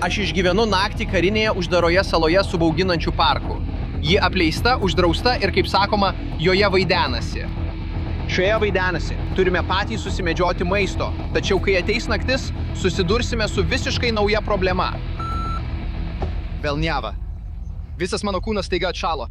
Aš išgyvenu naktį karinėje uždaroje saloje su bauginančiu parku. Ji apleista, uždrausta ir, kaip sakoma, joje vaidenasi. Šioje vaidenasi turime patys susimedžioti maisto, tačiau kai ateis naktis, susidursime su visiškai nauja problema. Velniava. Visas mano kūnas staiga atšalo.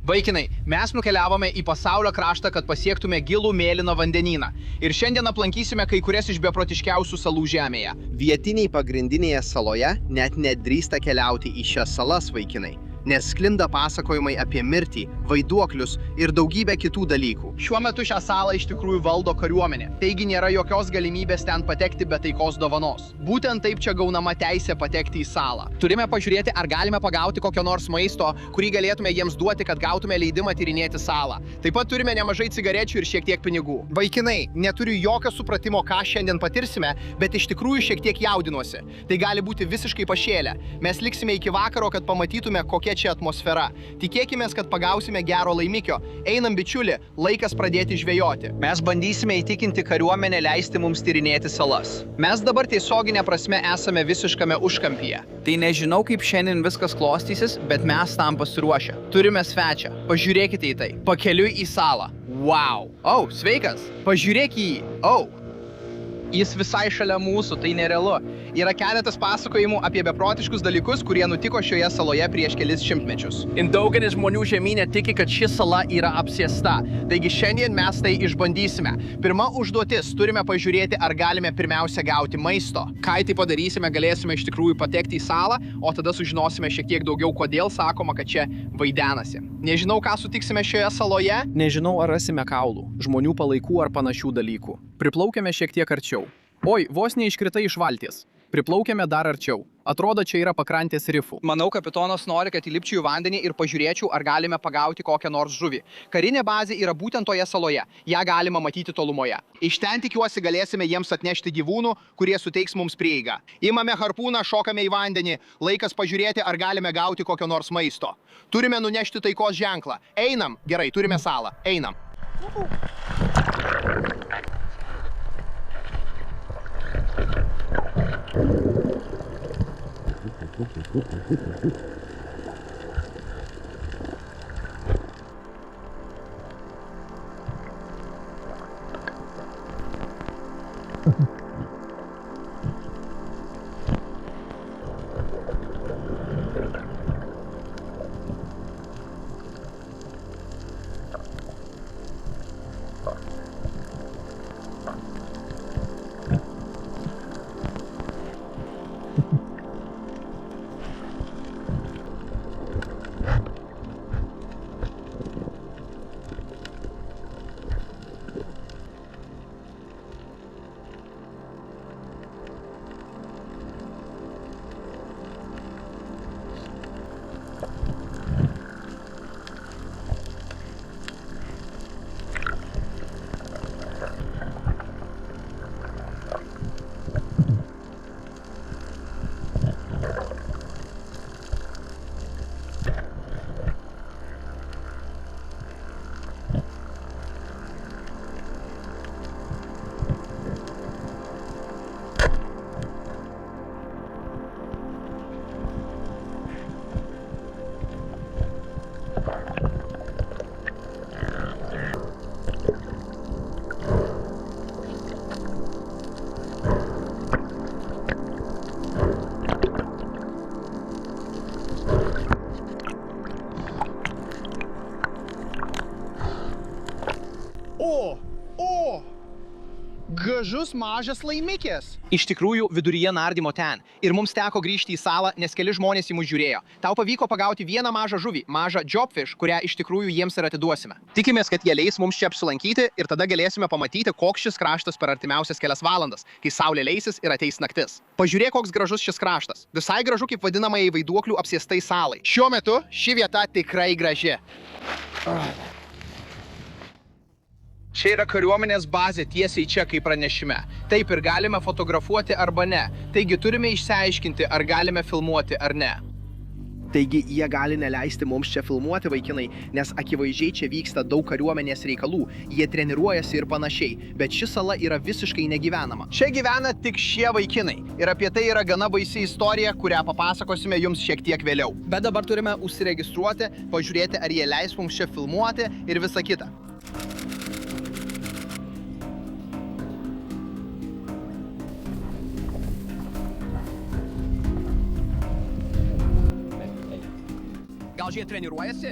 Vaikinai, mes nukeliavome į pasaulio kraštą, kad pasiektume gilų mėlyną vandenyną. Ir šiandien aplankysime kai kurias iš beprotiškiausių salų žemėje. Vietiniai pagrindinėje saloje net nedrįsta keliauti į šias salas, vaikinai, nes sklinda pasakojimai apie mirtį, vaiduoklius ir daugybę kitų dalykų. Šiuo metu šią salą iš tikrųjų valdo kariuomenė, taigi nėra jokios galimybės ten patekti be taikos dovanos. Būtent taip čia gaunama teisė patekti į salą. Turime pažiūrėti, ar galime pagauti kokio nors maisto, kurį galėtume jiems duoti, kad gautume leidimą tyrinėti salą. Taip pat turime nemažai cigarečių ir šiek tiek pinigų. Vaikinai, neturiu jokio supratimo, ką šiandien patirsime, bet iš tikrųjų šiek tiek jaudinuosi. Tai gali būti visiškai pašėlę. Mes liksime iki vakaro, kad pamatytume, kokia čia atmosfera. Tikėkimės, kad pagausime gero laimikio. Einam, bičiuli, laikas pradėti žvejoti. Mes bandysime įtikinti kariuomenę leisti mums tyrinėti salas. Mes dabar tiesioginė prasme esame visiškame užkampyje. Tai nežinau, kaip šiandien viskas klostysis, bet mes tam pasiruošę. Turime svečią. Pažiūrėkite į tai. Pakeliui į salą. Wow. Oh, sveikas. Pažiūrėk į jį. Oh. Jis visai šalia mūsų, tai nerealu. Yra keletas pasakojimų apie beprotiškus dalykus, kurie nutiko šioje saloje prieš kelis šimtmečius. Daugelis žmonių žemynė tiki, kad ši sala yra apsėsta. Taigi šiandien mes tai išbandysime. Pirma užduotis - turime pažiūrėti, ar galime pirmiausia gauti maisto. Kai tai padarysime, galėsime iš tikrųjų patekti į salą, o tada sužinosime šiek tiek daugiau, kodėl sakoma, kad čia vaidenasi. Nežinau, ką sutiksime šioje saloje. Nežinau, ar rasime kaulų, žmonių palaikų ar panašių dalykų. Priplaukėme šiek tiek arčiau. Oi, vos neiškritai iš valties. Priplaukėme dar arčiau. Atrodo, čia yra pakrantės rifų. Manau, kapitonas nori, kad įlipčiau į vandenį ir pažiūrėčiau, ar galime pagauti kokią nors žuvį. Karinė bazė yra būtent toje saloje. Ja galima matyti tolumoje. Iš ten tikiuosi galėsime jiems atnešti gyvūnų, kurie suteiks mums prieigą. Imame harpūną, šokame į vandenį. Laikas pažiūrėti, ar galime gauti kokio nors maisto. Turime nunešti taikos ženklą. Einam. Gerai, turime salą. Einam. Gražus mažas laimikis. Iš tikrųjų, viduryje nardymo ten. Ir mums teko grįžti į salą, nes keli žmonės į mus žiūrėjo. Tau pavyko pagauti vieną mažą žuvį, mažą jobfish, kurią iš tikrųjų jiems ir atiduosime. Tikimės, kad jie leis mums čia apsilankyti ir tada galėsime pamatyti, koks šis kraštas per artimiausias kelias valandas, kai saulė leisis ir ateis naktis. Pažiūrėk, koks gražus šis kraštas. Visai gražu kaip vadinamai vaiduoklių apsėstai salai. Šiuo metu ši vieta tikrai graži. Čia yra kariuomenės bazė tiesiai čia, kaip pranešime. Taip ir galime fotografuoti arba ne. Taigi turime išsiaiškinti, ar galime filmuoti ar ne. Taigi jie gali neleisti mums čia filmuoti, vaikinai, nes akivaizdžiai čia vyksta daug kariuomenės reikalų, jie treniruojasi ir panašiai, bet ši sala yra visiškai negyvenama. Čia gyvena tik šie vaikinai ir apie tai yra gana baisi istorija, kurią papasakosime jums šiek tiek vėliau. Bet dabar turime užsiregistruoti, pažiūrėti, ar jie leis mums čia filmuoti ir visa kita. Gal jie treniruojasi?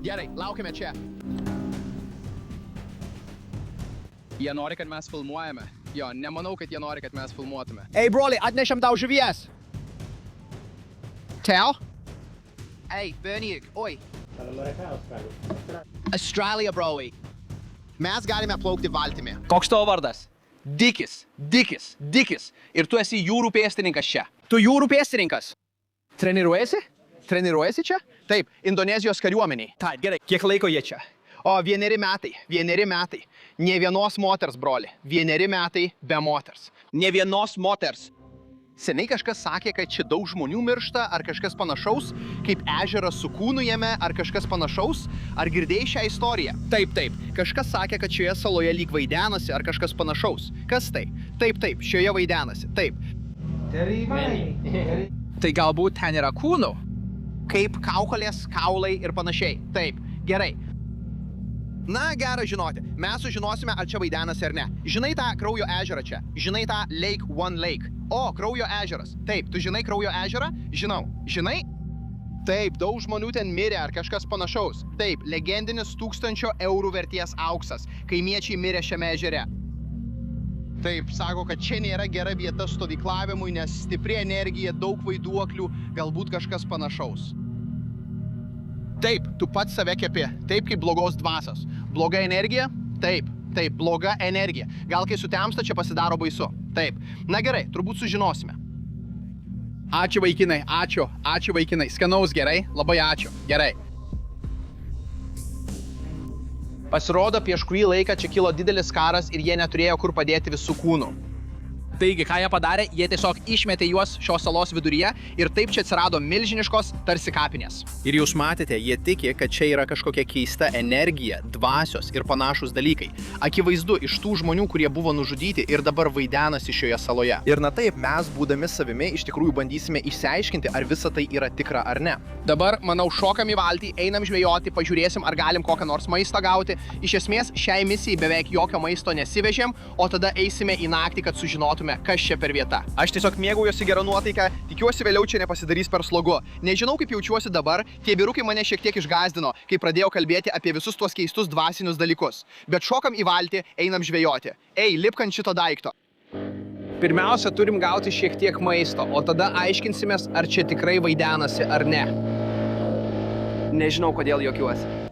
Gerai, laukiame čia. Jie nori, kad mes filmuojame. Jo, nemanau, kad jie nori, kad mes filmuotume. Ei, broli, atnešam tau žuvies. Tau? Ei, Bernie, oi. Australia, broli. Mes galime plaukti valtimi. Koks tavo vardas? Dikis. Ir tu esi jūrų pėstininkas čia. Tu jūrų pėstininkas. Treniruojasi? Treniruojasi čia? Taip, Indonezijos kariuomeniai. Taip, gerai. Kiek laiko jie čia? O, 1 metai. Nė vienos moters, broli. 1 metai be moters. Nė vienos moters. Seniai kažkas sakė, kad čia daug žmonių miršta, ar kažkas panašaus, kaip ežeras su kūnu jame, ar kažkas panašaus, ar girdėjai šią istoriją? Taip. Kažkas sakė, kad šioje saloje lyg vaidenasi, ar kažkas panašaus. Kas tai? Taip, šioje vaidenasi. Taip. Tai galbūt ten yra kūnų? Kaip kaukolės, kaulai ir panašiai. Taip, gerai. Na, gera žinoti. Mes sužinosime, ar čia vaidenasi ar ne. Žinai tą kraujo ežerą čia? Žinai tą Lake One Lake? O, kraujo ežeras. Taip, tu žinai kraujo ežerą? Žinau. Žinai? Taip, daug žmonių ten mirė ar kažkas panašaus. Taip, legendinis 1000 eurų vertės auksas. Kaimiečiai mirė šiame ežere. Taip, sako, kad čia nėra gera vieta stovyklavimui, nes stipri energija, daug vaiduoklių, galbūt kažkas panašaus. Taip, tu pats save kepi, taip kaip blogos dvasios. Bloga energija? Taip, bloga energija. Gal kai sutemsta, čia pasidaro baisu. Taip, na gerai, turbūt sužinosime. Ačiū vaikinai, ačiū vaikinai. Skanaus, gerai? Labai ačiū, gerai. Pasirodo, prieš kurį laiką čia kilo didelis karas ir jie neturėjo kur padėti visų kūnų. Taigi, ką jie padarė, jie tiesiog išmetė juos šios salos viduryje ir taip čia atsirado milžiniškos tarsi kapinės. Ir jūs matėte, jie tiki, kad čia yra kažkokia keista energija, dvasios ir panašus dalykai. Akivaizdu iš tų žmonių, kurie buvo nužudyti ir dabar vaidenasi šioje saloje. Ir na taip, mes būdami savimi iš tikrųjų bandysime išsiaiškinti, ar visa tai yra tikra ar ne. Dabar, manau, šokam į valtį, einam žvejoti, pažiūrėsim, ar galim kokią nors maistą gauti. Iš esmės, šiai misijai beveik jokio maisto nesivežėm, o tada eisime į naktį, kad sužinotume, kas čia per vieta. Aš tiesiog mėgaujuosi gerą nuotaiką, tikiuosi vėliau čia nepasidarys per slogu. Nežinau, kaip jaučiuosi dabar, tie vyrukai mane šiek tiek išgąsdino, kai pradėjau kalbėti apie visus tuos keistus dvasinius dalykus. Bet šokam į valtį, einam žvejoti. Ei, lipk ant šito daikto. Pirmiausia, turim gauti šiek tiek maisto, o tada aiškinsimės, ar čia tikrai vaidenasi ar ne. Nežinau, kodėl juokiuosi.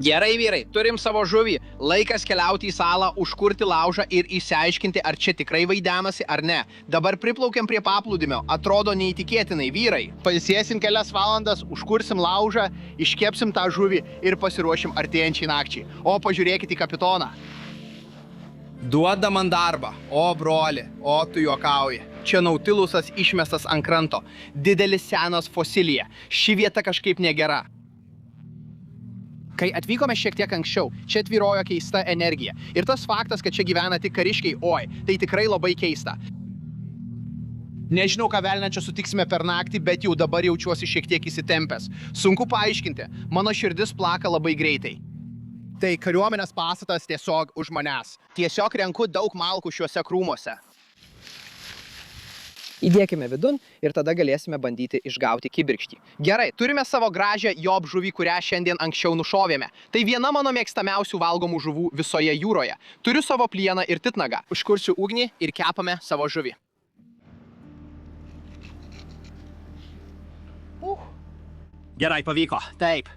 Gerai, vyrai, turim savo žuvį. Laikas keliauti į salą, užkurti laužą ir išsiaiškinti, ar čia tikrai vaidenasi ar ne. Dabar priplaukiam prie paplūdimio. Atrodo neįtikėtinai, vyrai. Pailsėsim kelias valandas, užkursim laužą, iškepsim tą žuvį ir pasiruošim artėjančiai nakčiai. O pažiūrėkit į kapitoną. Duoda man darbą. O, broli, o tu juokauji. Čia Nautilusas išmestas ant kranto. Didelis senas fosilija. Ši vieta kažkaip negera. Kai atvykome šiek tiek anksčiau, čia tvyrojo keista energija. Ir tas faktas, kad čia gyvena tik kariškiai, oi, tai tikrai labai keista. Nežinau, ką velnio čia sutiksime per naktį, bet jau dabar jaučiuosi šiek tiek įsitempęs. Sunku paaiškinti, mano širdis plaka labai greitai. Tai kariuomenės pastatas tiesiog už manęs. Tiesiog renku daug malkų šiuose krūmuose. Įdėkime vidun ir tada galėsime bandyti išgauti kibirkštį. Gerai, turime savo gražią job žuvį, kurią šiandien anksčiau nušovėme. Tai viena mano mėgstamiausių valgomų žuvų visoje jūroje. Turiu savo plieną ir titnagą. Užkursiu ugnį ir kepame savo žuvį. Gerai, pavyko. Taip.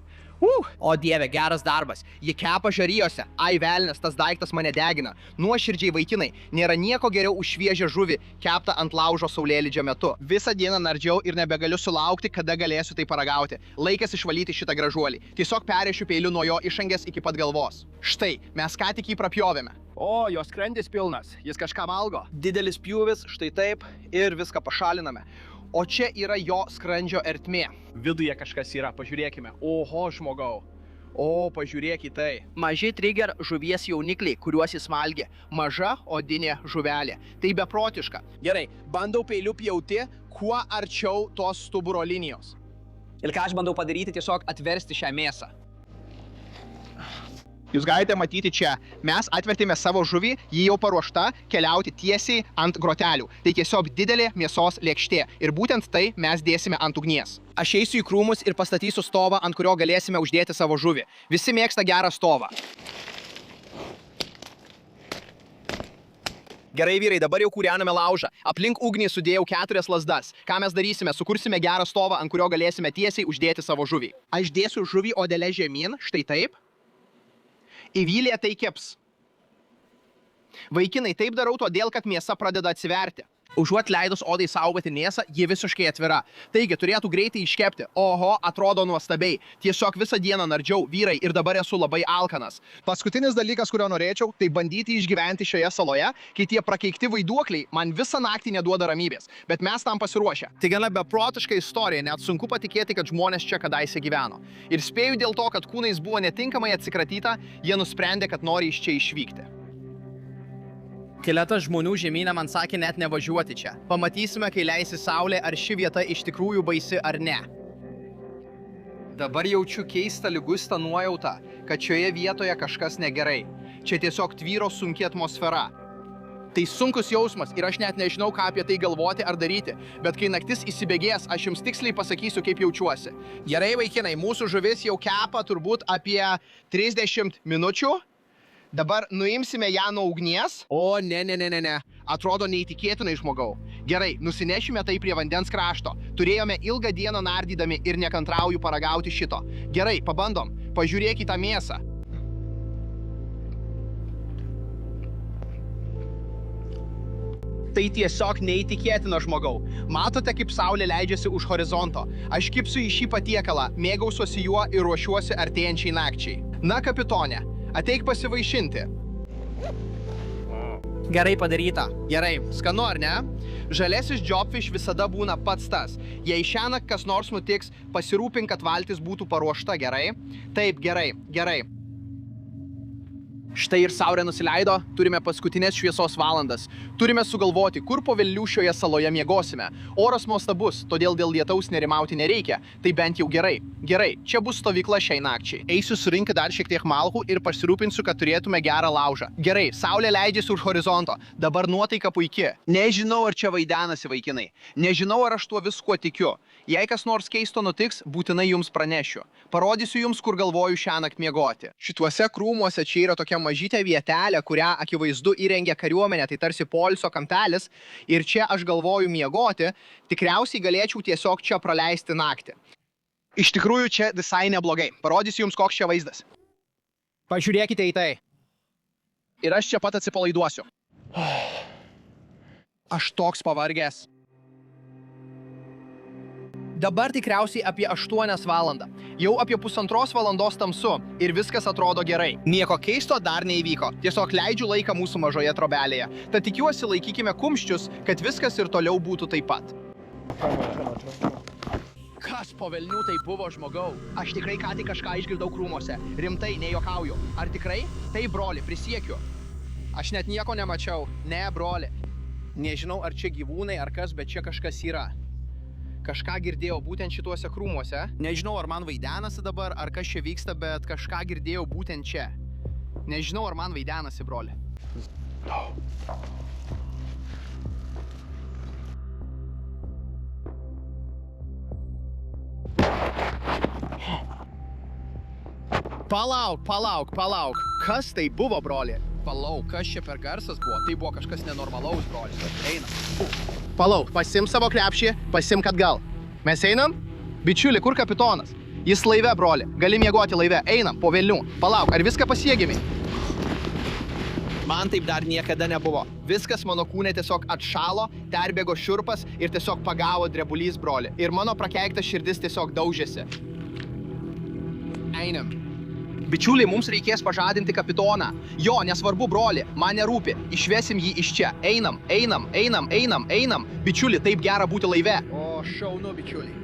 O dieve, geras darbas. Ji kepa žarijose. Ai velnias, tas daiktas mane degina. Nuoširdžiai vaikinai, nėra nieko geriau už šviežią žuvį, keptą ant laužo saulėlydžio metu. Visą dieną nardžiau ir nebegaliu sulaukti, kada galėsiu tai paragauti. Laikas išvalyti šitą gražuolį. Tiesiog perėšiu peiliu nuo jo išangės iki pat galvos. Štai, mes ką tik jį prapjovėme. O, jos skrandis pilnas. Jis kažką valgo. Didelis pjūvis, štai taip, ir viską pašaliname. O čia yra jo skrandžio ertmė. Viduje kažkas yra, pažiūrėkime. Oho, žmogau. O, pažiūrėk į tai. Maži trigger žuvies jaunikliai, kuriuos jis valgė. Maža odinė žuvelė. Tai beprotiška. Gerai, bandau peiliu pjauti, kuo arčiau tos stuburo linijos. Ir ką aš bandau padaryti, tiesiog atversti šią mėsą. Jūs galite matyti čia, mes atvertėme savo žuvį, ji jau paruošta keliauti tiesiai ant grotelių. Tai tiesiog didelė mėsos lėkštė ir būtent tai mes dėsime ant ugnies. Aš eisiu į krūmus ir pastatysiu stovą, ant kurio galėsime uždėti savo žuvį. Visi mėgsta gerą stovą. Gerai, vyrai, dabar jau kūrename laužą. Aplink ugnį sudėjau 4 lazdas. Ką mes darysime? Sukursime gerą stovą, ant kurio galėsime tiesiai uždėti savo žuvį. Aš dėsiu žuvį odelę žemyn, štai taip. Įvylė tai keps. Vaikinai, taip darau todėl, kad mėsa pradeda atsiverti. Užuot leidus odai saugoti mėsą, ji visiškai atvira. Taigi, turėtų greitai iškepti. Oho, atrodo nuostabiai. Tiesiog visą dieną nardžiau, vyrai, ir dabar esu labai alkanas. Paskutinis dalykas, kurio norėčiau, tai bandyti išgyventi šioje saloje, kai tie prakeikti vaiduokliai man visą naktį neduoda ramybės. Bet mes tam pasiruošę. Tai gana beprotiška istorija, net sunku patikėti, kad žmonės čia kadaise gyveno. Ir spėju dėl to, kad kūnais buvo netinkamai atsikratyta, jie nusprendė, kad nori iš čia išvykti. Keletas žmonių žemyną man sakė net nevažiuoti čia. Pamatysime, kai leisi saulė, ar ši vieta iš tikrųjų baisi ar ne. Dabar jaučiu keistą liguistą nuojautą, kad šioje vietoje kažkas negerai. Čia tiesiog tvyro sunki atmosfera. Tai sunkus jausmas ir aš net nežinau, ką apie tai galvoti ar daryti. Bet kai naktis įsibėgės, aš jums tiksliai pasakysiu, kaip jaučiuosi. Gerai, vaikinai, mūsų žuvis jau kepa turbūt apie 30 minučių. Dabar nuimsime ją nuo ugnies. O, ne. Atrodo neįtikėtinai, žmogau. Gerai, nusinešime tai prie vandens krašto. Turėjome ilgą dieną nardydami ir nekantrauju paragauti šito. Gerai, pabandom. Pažiūrėk į tą mėsą. Tai tiesiog neįtikėtina, žmogau. Matote, kaip saulė leidžiasi už horizonto. Aš kipsiu į šį patiekalą, mėgausiuosi juo ir ruošiuosi artėjančiai nakčiai. Na, kapitone. Ateik pasivaišinti. Gerai padaryta. Gerai, skanu ar ne? Žalesis jobfish visada būna pats tas. Jei šiąnakt kas nors nutiks, pasirūpink, kad valtis būtų paruošta, gerai? Taip, gerai. Štai ir saulė nusileido, turime paskutinės šviesos valandas. Turime sugalvoti, kur po velnių šioje saloje miegosime. Oras nuostabus, todėl dėl lietaus nerimauti nereikia. Tai bent jau gerai. Gerai, čia bus stovykla šiai nakčiai. Eisiu surinkti dar šiek tiek malkų ir pasirūpinsiu, kad turėtume gerą laužą. Gerai, saulė leidžiasi už horizonto. Dabar nuotaika puiki. Nežinau, ar čia vaidenasi, vaikinai. Nežinau, ar aš tuo viskuo tikiu. Jei kas nors keisto nutiks, būtinai jums pranešiu. Parodysiu jums, kur galvoju šiąnakt miegoti. Šituose krūmuose čia yra tokia mažytė vietelė, kurią akivaizdu įrengia kariuomenė, tai tarsi poilsio kampelis. Ir čia aš galvoju miegoti, tikriausiai galėčiau tiesiog čia praleisti naktį. Iš tikrųjų čia visai neblogai. Parodysiu jums, koks čia vaizdas. Pažiūrėkite į tai. Ir aš čia pat atsipalaiduosiu. Aš toks pavargęs. Dabar tikriausiai apie 8 valandą. Jau apie 1,5 valandos tamsu ir viskas atrodo gerai. Nieko keisto dar neįvyko. Tiesiog leidžiu laiką mūsų mažoje trobelėje. Tad tikiuosi laikykime kumščius, kad viskas ir toliau būtų taip pat. Kas po velnių tai buvo, žmogau? Aš tikrai ką tik kažką išgirdau krūmuose. Rimtai, nejuokauju. Ar tikrai? Tai, broli, prisiekiu. Aš net nieko nemačiau. Ne, broli. Nežinau, ar čia gyvūnai, ar kas, bet čia kažkas yra. Kažką girdėjau būtent šituose krūmuose. Nežinau, ar man vaidenasi dabar, ar kas čia vyksta, bet kažką girdėjau būtent čia. Nežinau, ar man vaidenasi, broli. Palauk. Kas tai buvo, broli? Palauk, kas čia per garsas buvo? Tai buvo kažkas nenormalaus, broli. Einam. Palauk, pasim savo krepšį, pasim atgal. Mes einam? Bičiuli, kur kapitonas? Jis laive, broli. Gali miegoti laive. Einam, po velnių. Palauk, ar viską pasiekėme? Man taip dar niekada nebuvo. Viskas mano kūne tiesiog atšalo, perbėgo šiurpas ir tiesiog pagavo drebulys, broli. Ir mano prakeikta širdis tiesiog daužėsi. Einam. Bičiuliai, mums reikės pažadinti kapitoną. Jo, nesvarbu, broli, man nerūpi. Išvesim jį iš čia. Einam. Bičiuli, taip gera būti laive. O, šaunu, bičiuliai.